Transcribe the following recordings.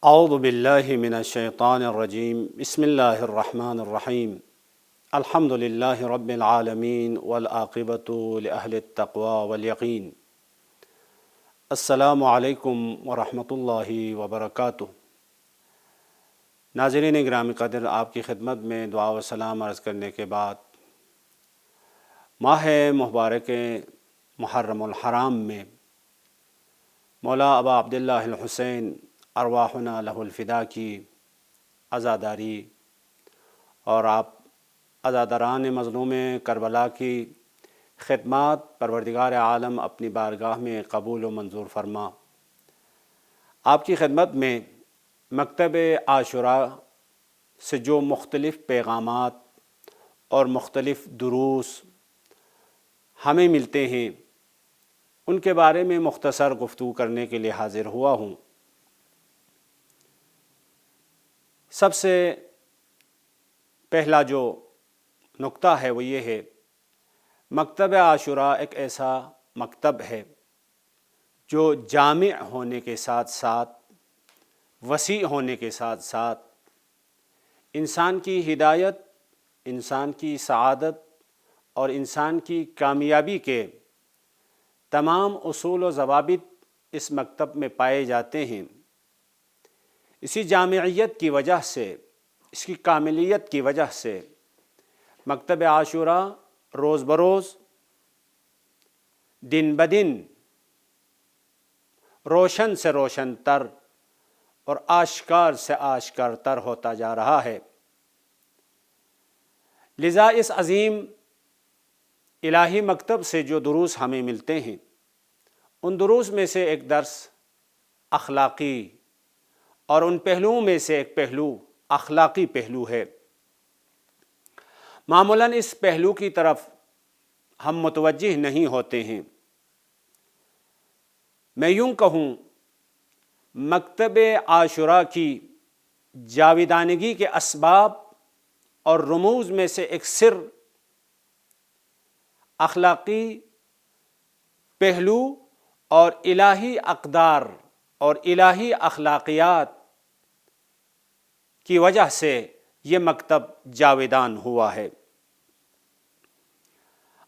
اعوذ باللہ من الشیطان الرجیم بسم اللہ الرحمن الرحیم الحمد للہ رب العالمین والعاقبۃ لأہل التقوی والیقین۔ السلام علیکم ورحمۃ اللہ وبرکاتہ۔ ناظرین گرامی قدر، آپ کی خدمت میں دعا و سلام عرض کرنے کے بعد ماہ مبارک محرم الحرام میں مولا ابا عبداللہ الحسین ارواحنا لہ الفدا کی عزاداری اور آپ عزاداران مظلوم کربلا کی خدمات پروردگار عالم اپنی بارگاہ میں قبول و منظور فرما۔ آپ کی خدمت میں مکتب عاشوراء سے جو مختلف پیغامات اور مختلف دروس ہمیں ملتے ہیں، ان کے بارے میں مختصر گفتگو کرنے کے لیے حاضر ہوا ہوں۔ سب سے پہلا جو نقطہ ہے وہ یہ ہے، مکتب عاشوراء ایک ایسا مکتب ہے جو جامع ہونے کے ساتھ ساتھ، وسیع ہونے کے ساتھ ساتھ انسان کی ہدایت، انسان کی سعادت اور انسان کی کامیابی کے تمام اصول و ضوابط اس مکتب میں پائے جاتے ہیں۔ اسی جامعیت کی وجہ سے، اس کی کاملیت کی وجہ سے مکتب عاشوراء روز بروز، دن بدن روشن سے روشن تر اور آشکار سے آشکار تر ہوتا جا رہا ہے۔ لذا اس عظیم الہی مکتب سے جو دروس ہمیں ملتے ہیں، ان دروس میں سے ایک درس اخلاقی اور ان پہلوؤں میں سے ایک پہلو اخلاقی پہلو ہے۔ معمولاً اس پہلو کی طرف ہم متوجہ نہیں ہوتے ہیں۔ میں یوں کہوں، مکتب عاشوراء کی جاویدانگی کے اسباب اور رموز میں سے ایک سر اخلاقی پہلو اور الہی اقدار اور الہی اخلاقیات کی وجہ سے یہ مکتب جاویدان ہوا ہے۔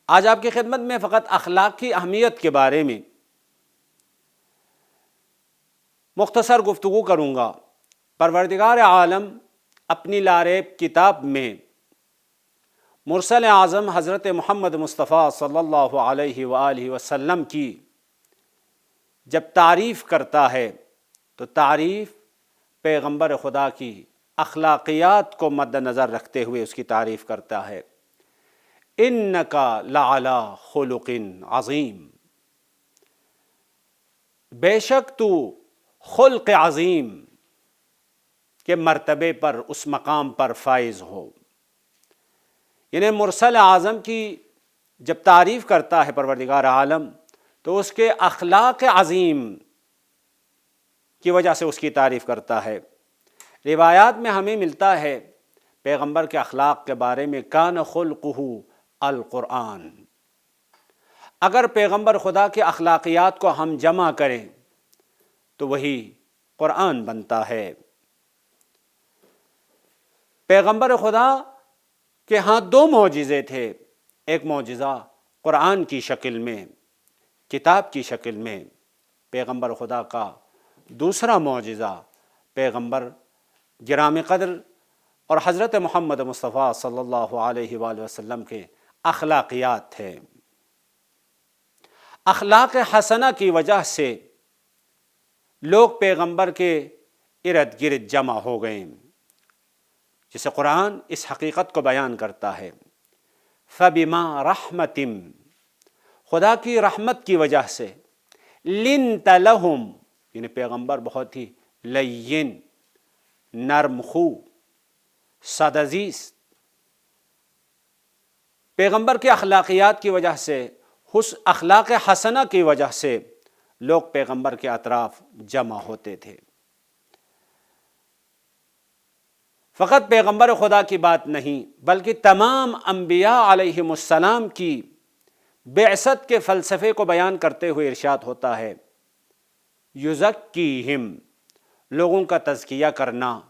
آج آپ کی خدمت میں فقط اخلاق کی اہمیت کے بارے میں مختصر گفتگو کروں گا۔ پروردگار عالم اپنی لاریب کتاب میں مرسل اعظم حضرت محمد مصطفیٰ صلی اللہ علیہ وآلہ وسلم کی جب تعریف کرتا ہے تو تعریف پیغمبر خدا کی اخلاقیات کو مد نظر رکھتے ہوئے اس کی تعریف کرتا ہے۔ اِنَّکَ لَعَلَىٰ خُلُقٍ عَظِيمٍ، بے شک تو خلق عظیم کے مرتبے پر، اس مقام پر فائز ہو۔ یعنی مرسل اعظم کی جب تعریف کرتا ہے پروردگار عالم تو اس کے اخلاق عظیم کی وجہ سے اس کی تعریف کرتا ہے۔ روایات میں ہمیں ملتا ہے پیغمبر کے اخلاق کے بارے میں، کان خلقہ القرآن۔ اگر پیغمبر خدا کے اخلاقیات کو ہم جمع کریں تو وہی قرآن بنتا ہے۔ پیغمبر خدا کے ہاں دو معجزے تھے، ایک معجزہ قرآن کی شکل میں، کتاب کی شکل میں پیغمبر خدا کا، دوسرا معجزہ پیغمبر گرامی قدر اور حضرت محمد مصطفیٰ صلی اللہ علیہ وآلہ وسلم کے اخلاقیات تھے۔ اخلاق حسنہ کی وجہ سے لوگ پیغمبر کے ارد گرد جمع ہو گئے، جسے قرآن اس حقیقت کو بیان کرتا ہے۔ فَبِمَا رَحْمَةٍ، خدا کی رحمت کی وجہ سے، لِنْتَ لَهُمْ، یعنی پیغمبر بہت ہی لین، نرم خو، سادہزیز، پیغمبر کے اخلاقیات کی وجہ سے، اس اخلاق حسنہ کی وجہ سے لوگ پیغمبر کے اطراف جمع ہوتے تھے۔ فقط پیغمبر خدا کی بات نہیں بلکہ تمام انبیاء علیہم السلام کی بعثت کے فلسفے کو بیان کرتے ہوئے ارشاد ہوتا ہے، یزکیہم لوگوں کا تزکیہ کرنا،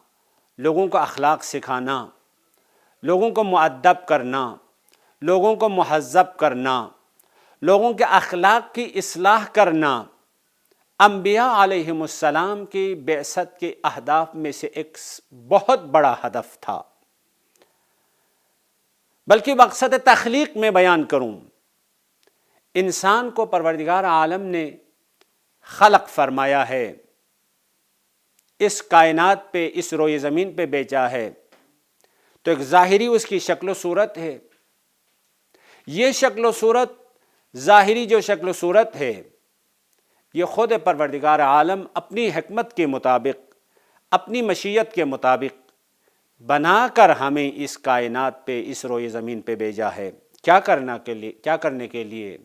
لوگوں کو اخلاق سکھانا، لوگوں کو مؤدب کرنا، لوگوں کو مہذب کرنا، لوگوں کے اخلاق کی اصلاح کرنا انبیاء علیہم السلام کی بعثت کے اہداف میں سے ایک بہت بڑا ہدف تھا۔ بلکہ مقصد تخلیق میں بیان کروں، انسان کو پروردگار عالم نے خلق فرمایا ہے، اس کائنات پہ، اس روئے زمین پہ بھیجا ہے، تو ایک ظاہری اس کی شکل و صورت ہے۔ یہ شکل و صورت، ظاہری جو شکل و صورت ہے، یہ خود پروردگار عالم اپنی حکمت کے مطابق، اپنی مشیت کے مطابق بنا کر ہمیں اس کائنات پہ، اس روئے زمین پہ بھیجا ہے۔ کیا کرنے کے لیے؟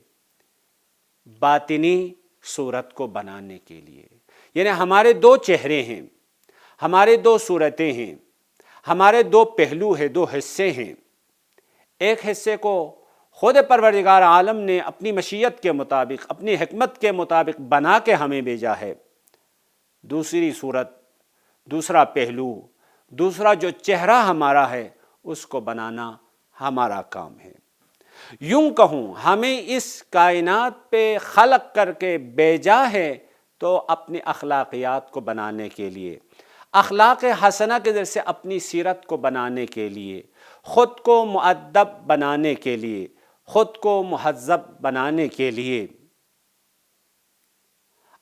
باطنی صورت کو بنانے کے لیے۔ یعنی ہمارے دو چہرے ہیں، ہمارے دو صورتیں ہیں، ہمارے دو پہلو ہیں، دو حصے ہیں۔ ایک حصے کو خود پروردگار عالم نے اپنی مشیت کے مطابق، اپنی حکمت کے مطابق بنا کے ہمیں بھیجا ہے۔ دوسری صورت، دوسرا پہلو، دوسرا جو چہرہ ہمارا ہے، اس کو بنانا ہمارا کام ہے۔ یوں کہوں، ہمیں اس کائنات پہ خلق کر کے بھیجا ہے تو اپنی اخلاقیات کو بنانے کے لیے، اخلاق حسنہ کے ذریعے سے اپنی سیرت کو بنانے کے لیے، خود کو مؤدب بنانے کے لیے، خود کو مہذب بنانے کے لیے،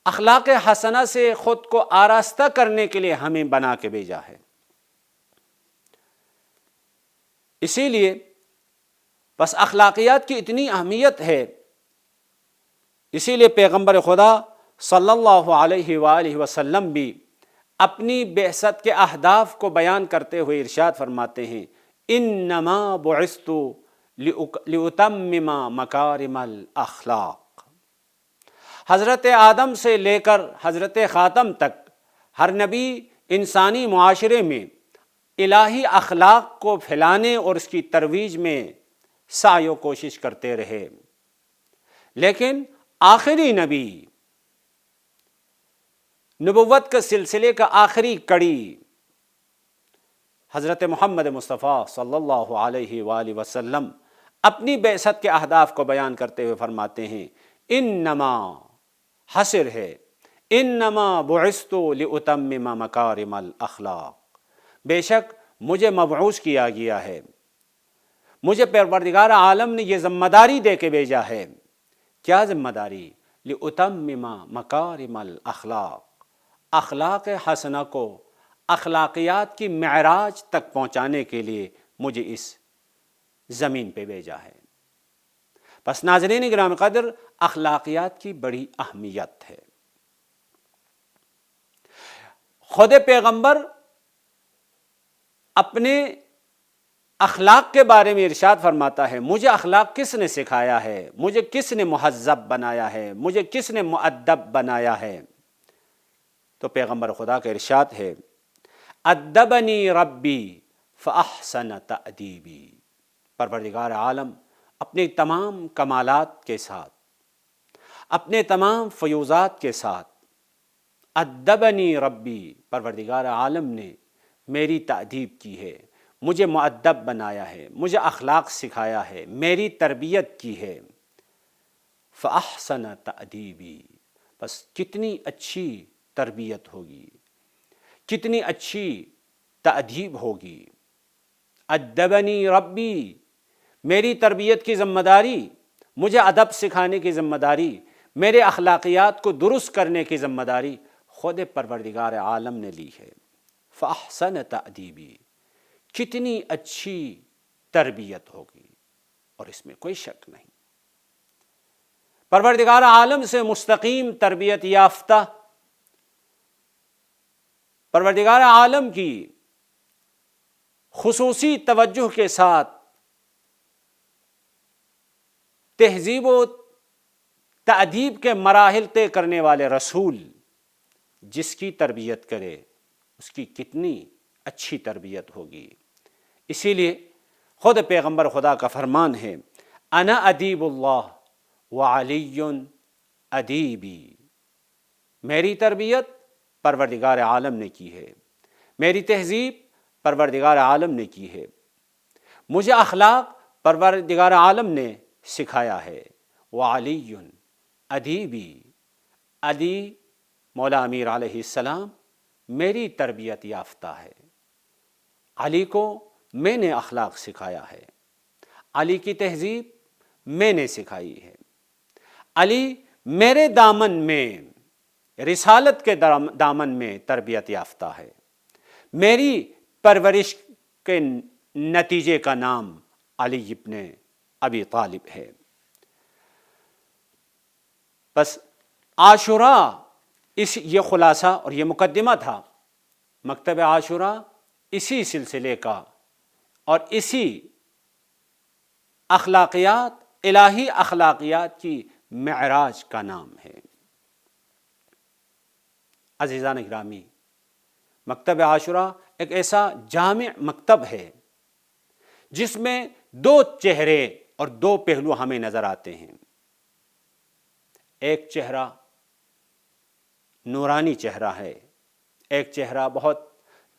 اخلاق حسنہ سے خود کو آراستہ کرنے کے لیے ہمیں بنا کے بھیجا ہے۔ اسی لیے بس اخلاقیات کی اتنی اہمیت ہے، اسی لیے پیغمبر خدا صلی اللہ علیہ وآلہ وسلم بھی اپنی بعثت کے اہداف کو بیان کرتے ہوئے ارشاد فرماتے ہیں، انما بعثت لأتمم مکارم الاخلاق۔ حضرت آدم سے لے کر حضرت خاتم تک ہر نبی انسانی معاشرے میں الہی اخلاق کو پھیلانے اور اس کی ترویج میں سعی و کوشش کرتے رہے، لیکن آخری نبی، نبوت کے سلسلے کا آخری کڑی حضرت محمد مصطفیٰ صلی اللہ علیہ وآلہ وسلم اپنی بعثت کے اہداف کو بیان کرتے ہوئے فرماتے ہیں، انما، حصر ہے، انما بعثت لأتمم مکارم الاخلاق، بے شک مجھے مبعوث کیا گیا ہے، مجھے پروردگار عالم نے یہ ذمہ داری دے کے بھیجا ہے۔ کیا ذمہ داری؟ لأتمم مکارم الاخلاق، اخلاق حسنہ کو، اخلاقیات کی معراج تک پہنچانے کے لیے مجھے اس زمین پہ بھیجا ہے۔ بس ناظرین گرامی قدر، اخلاقیات کی بڑی اہمیت ہے۔ خود پیغمبر اپنے اخلاق کے بارے میں ارشاد فرماتا ہے، مجھے اخلاق کس نے سکھایا ہے، مجھے کس نے مہذب بنایا ہے، مجھے کس نے مؤدب بنایا ہے؟ تو پیغمبر خدا کا ارشاد ہے، ادبنی ربی فاحسن تأدیبی۔ پروردگار عالم اپنے تمام کمالات کے ساتھ، اپنے تمام فیوزات کے ساتھ، ادبنی ربی، پروردگار عالم نے میری تأدیب کی ہے، مجھے مؤدب بنایا ہے، مجھے اخلاق سکھایا ہے، میری تربیت کی ہے۔ فاحسن تأدیبی، بس کتنی اچھی تربیت ہوگی، کتنی اچھی تأدیب ہوگی۔ ادبنی ربی، میری تربیت کی ذمہ داری، مجھے ادب سکھانے کی ذمہ داری، میرے اخلاقیات کو درست کرنے کی ذمہ داری خود پروردگار عالم نے لی ہے۔ فاحسن تأدیبی، کتنی اچھی تربیت ہوگی، اور اس میں کوئی شک نہیں۔ پروردگار عالم سے مستقیم تربیت یافتہ، پروردگار عالم کی خصوصی توجہ کے ساتھ تہذیب و تأدیب کے مراحل طے کرنے والے رسول جس کی تربیت کرے، اس کی کتنی اچھی تربیت ہوگی۔ اسی لیے خود پیغمبر خدا کا فرمان ہے، انا ادیب اللہ وعلی ادیبی، میری تربیت پروردگار عالم نے کی ہے، میری تہذیب پروردگار عالم نے کی ہے، مجھے اخلاق پروردگار عالم نے سکھایا ہے۔ وعلی ادیبی، علی مولا امیر علیہ السلام میری تربیت یافتہ ہے، علی کو میں نے اخلاق سکھایا ہے، علی کی تہذیب میں نے سکھائی ہے، علی میرے دامن میں، رسالت کے دامن میں تربیت یافتہ ہے، میری پرورش کے نتیجے کا نام علی ابن ابی طالب ہے۔ بس عاشوراء یہ خلاصہ اور یہ مقدمہ تھا مکتب عاشوراء، اسی سلسلے کا اور اسی اخلاقیات، الہی اخلاقیات کی معراج کا نام ہے۔ عزیزان گرامی، مکتب عاشوراء ایک ایسا جامع مکتب ہے جس میں دو چہرے اور دو پہلو ہمیں نظر آتے ہیں۔ ایک چہرہ نورانی چہرہ ہے، ایک چہرہ بہت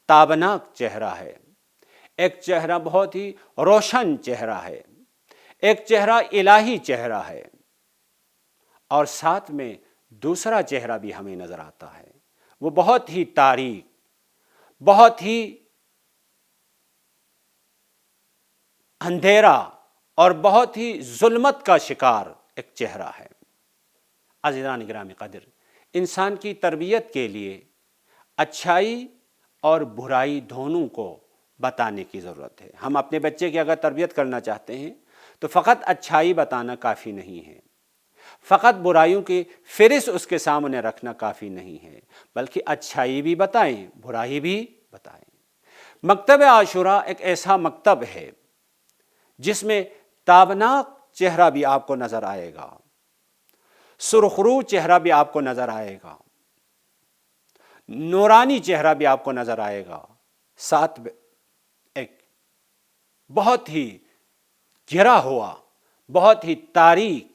تابناک چہرہ ہے، ایک چہرہ بہت ہی روشن چہرہ ہے، ایک چہرہ الہی چہرہ ہے، اور ساتھ میں دوسرا چہرہ بھی ہمیں نظر آتا ہے، وہ بہت ہی تاریک، بہت ہی اندھیرا اور بہت ہی ظلمت کا شکار ایک چہرہ ہے۔ عزیزان گرامی قدر، انسان کی تربیت کے لیے اچھائی اور برائی دونوں کو بتانے کی ضرورت ہے۔ ہم اپنے بچے کی اگر تربیت کرنا چاہتے ہیں تو فقط اچھائی بتانا کافی نہیں ہے، فقط برائیوں کی فہرست اس کے سامنے رکھنا کافی نہیں ہے، بلکہ اچھائی بھی بتائیں، برائی بھی بتائیں۔ مکتب عاشوراء ایک ایسا مکتب ہے جس میں تابناک چہرہ بھی آپ کو نظر آئے گا، سرخرو چہرہ بھی آپ کو نظر آئے گا، نورانی چہرہ بھی آپ کو نظر آئے گا، ساتھ میں ایک بہت ہی گھرا ہوا، بہت ہی تاریک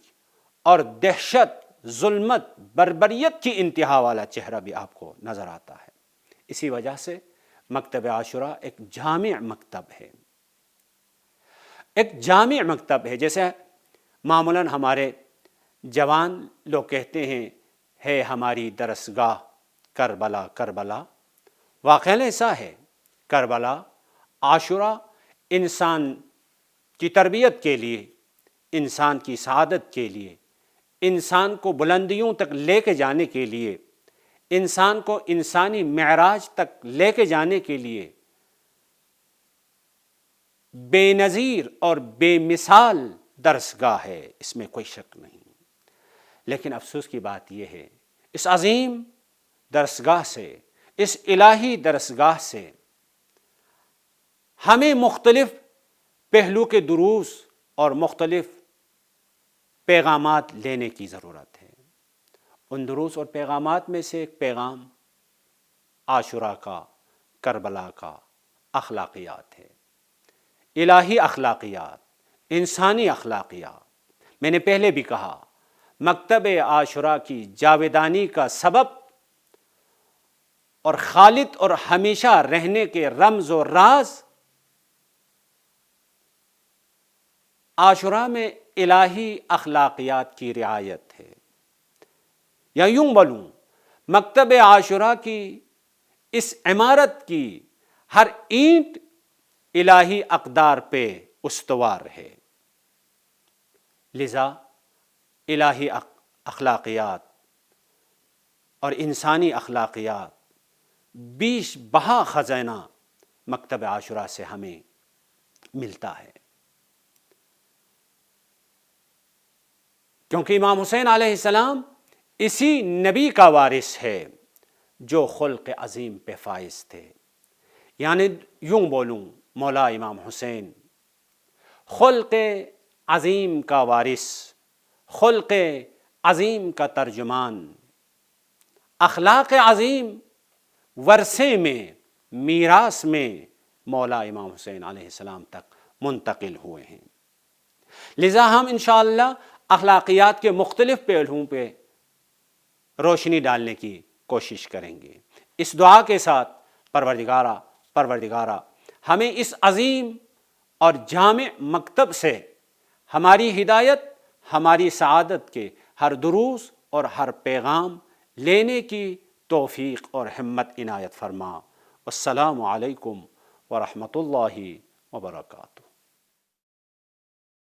اور دہشت، ظلمت، بربریت کی انتہا والا چہرہ بھی آپ کو نظر آتا ہے۔ اسی وجہ سے مکتب عاشوراء ایک جامع مکتب ہے، ایک جامع مکتب ہے۔ جیسے معمولاً ہمارے جوان لوگ کہتے ہیں ہے ہماری درسگاہ کربلا کربلا، واقعاً ایسا ہے۔ کربلا، عاشوراء انسان کی تربیت کے لیے، انسان کی سعادت کے لیے، انسان کو بلندیوں تک لے کے جانے کے لیے، انسان کو انسانی معراج تک لے کے جانے کے لیے بے نظیر اور بے مثال درسگاہ ہے، اس میں کوئی شک نہیں۔ لیکن افسوس کی بات یہ ہے، اس عظیم درسگاہ سے، اس الہی درسگاہ سے ہمیں مختلف پہلو کے دروس اور مختلف پیغامات لینے کی ضرورت ہے۔ ان دروس اور پیغامات میں سے ایک پیغام عاشوراء کا، کربلا کا اخلاقیات ہے، الہی اخلاقیات، انسانی اخلاقیات۔ میں نے پہلے بھی کہا، مکتب عاشوراء کی جاویدانی کا سبب اور خالد اور ہمیشہ رہنے کے رمز و راز عاشوراء میں الہی اخلاقیات کی رعایت ہے، یا یوں بولوں مکتب عاشوراء کی اس عمارت کی ہر اینٹ الہی اقدار پہ استوار ہے۔ لذا الہی اخلاقیات اور انسانی اخلاقیات بیش بہا خزانہ مکتب عاشوراء سے ہمیں ملتا ہے، کیونکہ امام حسین علیہ السلام اسی نبی کا وارث ہے جو خلق عظیم پہ فائز تھے۔ یعنی یوں بولوں، مولا امام حسین خلق عظیم کا وارث، خلق عظیم کا ترجمان، اخلاق عظیم ورثے میں، میراث میں مولا امام حسین علیہ السلام تک منتقل ہوئے ہیں۔ لذا ہم انشاءاللہ اخلاقیات کے مختلف پہلوؤں پہ روشنی ڈالنے کی کوشش کریں گے۔ اس دعا کے ساتھ پروردگارہ ہمیں اس عظیم اور جامع مکتب سے ہماری ہدایت، ہماری سعادت کے ہر دروس اور ہر پیغام لینے کی توفیق اور ہمت عنایت فرما۔ السلام علیکم ورحمۃ اللہ وبرکاتہ۔